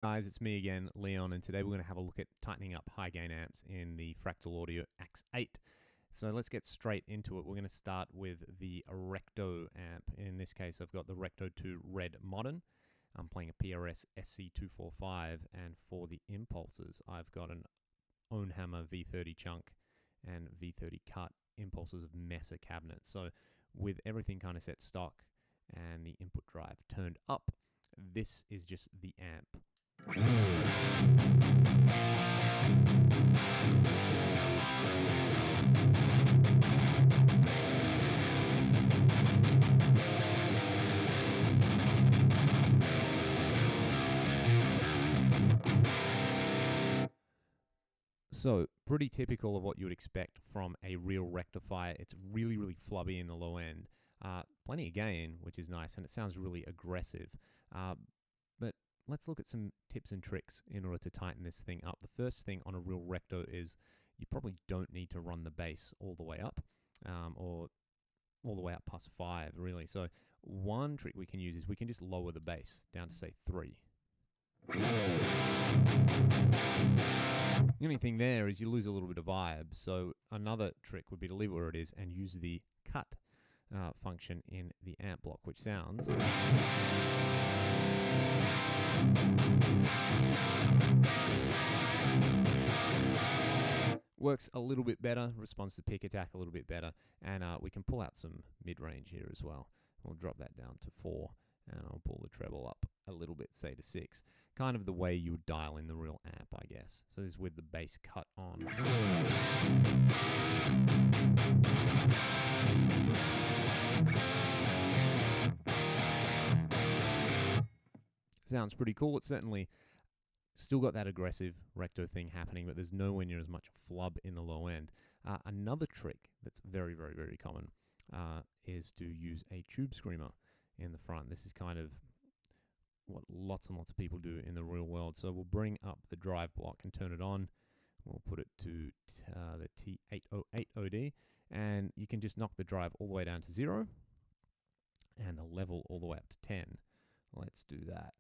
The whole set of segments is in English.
Guys, it's me again, Leon, and today we're going to have a look at tightening up high gain amps in the Fractal Audio AX8. So let's get straight into it. We're going to start with the Recto amp. In this case, I've got the Recto 2 Red Modern. I'm playing a PRS SC245, and for the impulses, I've got an Ownhammer V30 chunk and V30 cut impulses of Messer cabinets. So with everything kind of set stock and the input drive turned up, this is just the amp. So, pretty typical of what you would expect from a real rectifier. It's really, really flubby in the low end. Plenty of gain, which is nice, and it sounds really aggressive. But let's look at some tips and tricks in order to tighten this thing up. The first thing on a real recto is you probably don't need to run the bass all the way up, or all the way up past 5, really. So one trick we can use is we can just lower the bass down to, say, 3. The only thing there is you lose a little bit of vibe. So another trick would be to leave it where it is and use the cut function in the amp block, which sounds... works a little bit better, responds to pick attack a little bit better, and we can pull out some mid-range here as well. We'll drop that down to 4, and I'll pull the treble up a little bit, say to 6. Kind of the way you would dial in the real amp, I guess. So this is with the bass cut on. Sounds pretty cool. It's certainly still got that aggressive recto thing happening, but there's nowhere near as much flub in the low end. Another trick that's very, very, very common is to use a tube screamer in the front. This is kind of what lots and lots of people do in the real world. So we'll bring up the drive block and turn it on. We'll put it to the T808 OD, and you can just knock the drive all the way down to 0 and the level all the way up to 10. Let's do that.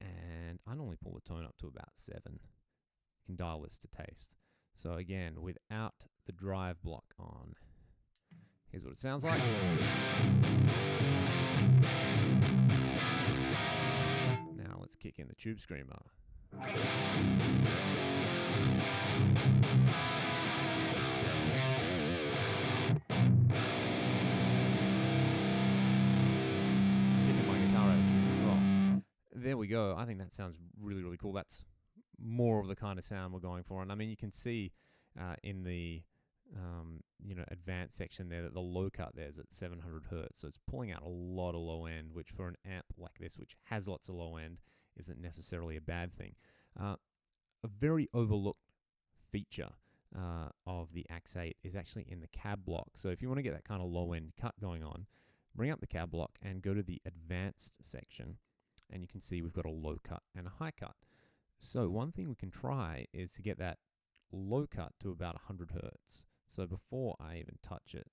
And I normally pull the tone up to about 7. You can dial this to taste. So again, without the drive block on, here's what it sounds like. Now let's kick in the tube screamer. There we go. I think that sounds really, really cool. That's more of the kind of sound we're going for. And I mean, you can see in the advanced section there that the low cut there is at 700 hertz. So it's pulling out a lot of low end, which for an amp like this, which has lots of low end, isn't necessarily a bad thing. A very overlooked feature of the AX8 is actually in the cab block. So if you want to get that kind of low end cut going on, bring up the cab block and go to the advanced section. And you can see we've got a low cut and a high cut. So one thing we can try is to get that low cut to about 100 hertz. So before I even touch it,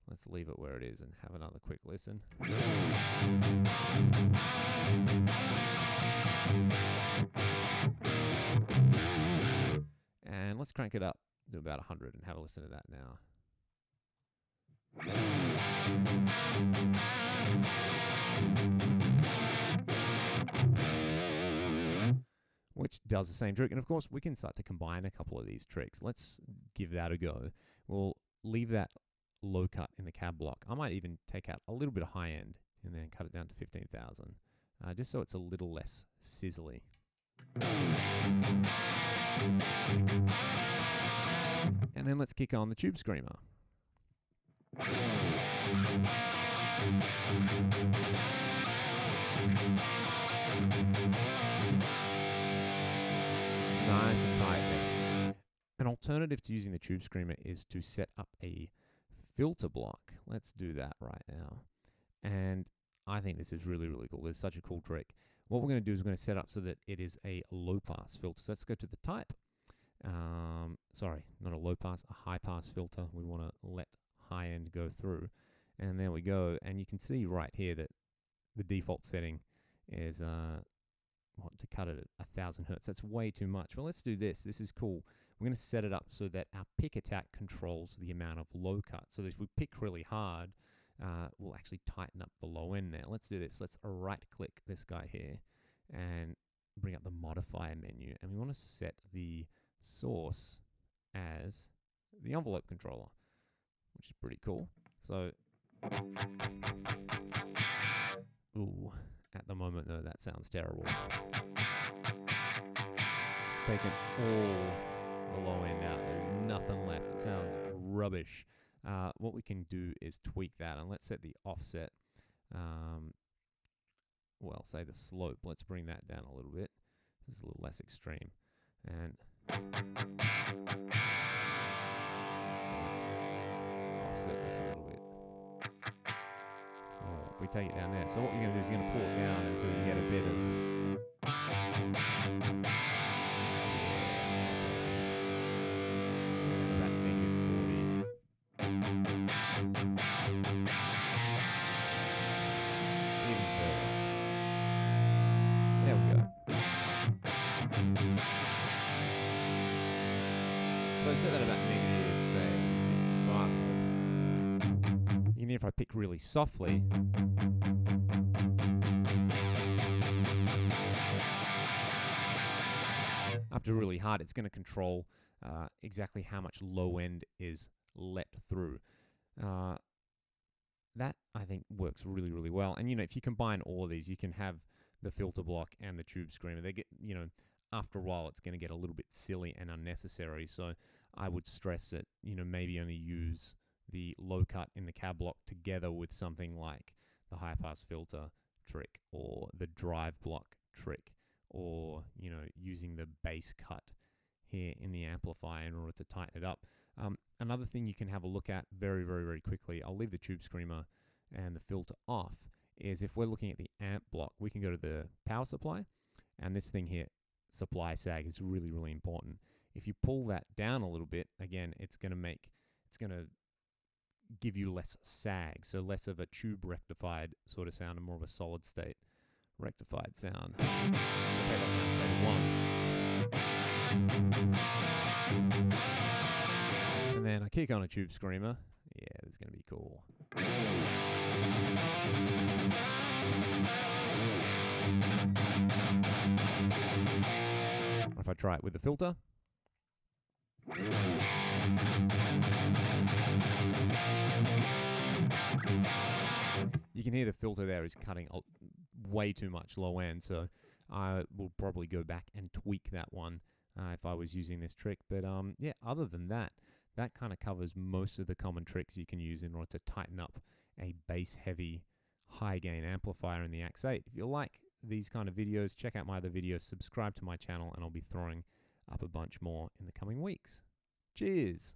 let's leave it where it is and have another quick listen. And let's crank it up to about 100 and have a listen to that now. Which does the same trick. And of course, we can start to combine a couple of these tricks. Let's give that a go. We'll leave that low cut in the cab block. I might even take out a little bit of high end and then cut it down to 15,000, just so it's a little less sizzly. And then let's kick on the tube screamer. Nice and tight there. An alternative to using the tube screamer is to set up a filter block. Let's do that right now. And I think this is really, really cool. This is such a cool trick. What we're going to do is we're going to set up so that it is a low pass filter. So let's go to the type. Sorry, not a low pass, a high pass filter. We want to let high end go through. And there we go. And you can see right here that the default setting is to cut it at 1000 hertz. That's way too much. Well, let's do this. This is cool. We're going to set it up so that our pick attack controls the amount of low cut. So that if we pick really hard, we'll actually tighten up the low end there. Let's do this. Let's right-click this guy here and bring up the modifier menu. And we want to set the source as the envelope controller, which is pretty cool. So, ooh, at the moment though, that sounds terrible. It's taken all the low end out. There's nothing left. It sounds rubbish. What we can do is tweak that, and let's set the offset. Well, say the slope. Let's bring that down a little bit. This is a little less extreme. And let's offset this a little bit. Oh, if we take it down there. So what you're going to do is you're going to pull it down until you get a bit of... about -40. Even further. There we go. Let's set that about negative, say, 65. You can hear if I pick really softly, up to really hard, it's going to control exactly how much low end is let through. That, I think, works really, really well. And, if you combine all of these, you can have the filter block and the tube screamer. They get, after a while, it's going to get a little bit silly and unnecessary. So I would stress that, maybe only use the low cut in the cab block together with something like the high pass filter trick or the drive block trick, or, using the bass cut here in the amplifier in order to tighten it up. Another thing you can have a look at very, very, very quickly, I'll leave the tube screamer and the filter off, is if we're looking at the amp block, we can go to the power supply, and this thing here, supply sag, is really, really important. If you pull that down a little bit, again, it's going to give you less sag, so less of a tube rectified sort of sound and more of a solid state rectified sound. Okay, let's say 1. And then I kick on a tube screamer. Yeah, this is going to be cool. If I try it with the filter. You can hear the filter there is cutting way too much low end, so I will probably go back and tweak that one if I was using this trick. But yeah, other than that, that kind of covers most of the common tricks you can use in order to tighten up a bass-heavy, high-gain amplifier in the AX8. If you like these kind of videos, check out my other videos, subscribe to my channel, and I'll be throwing up a bunch more in the coming weeks. Cheers!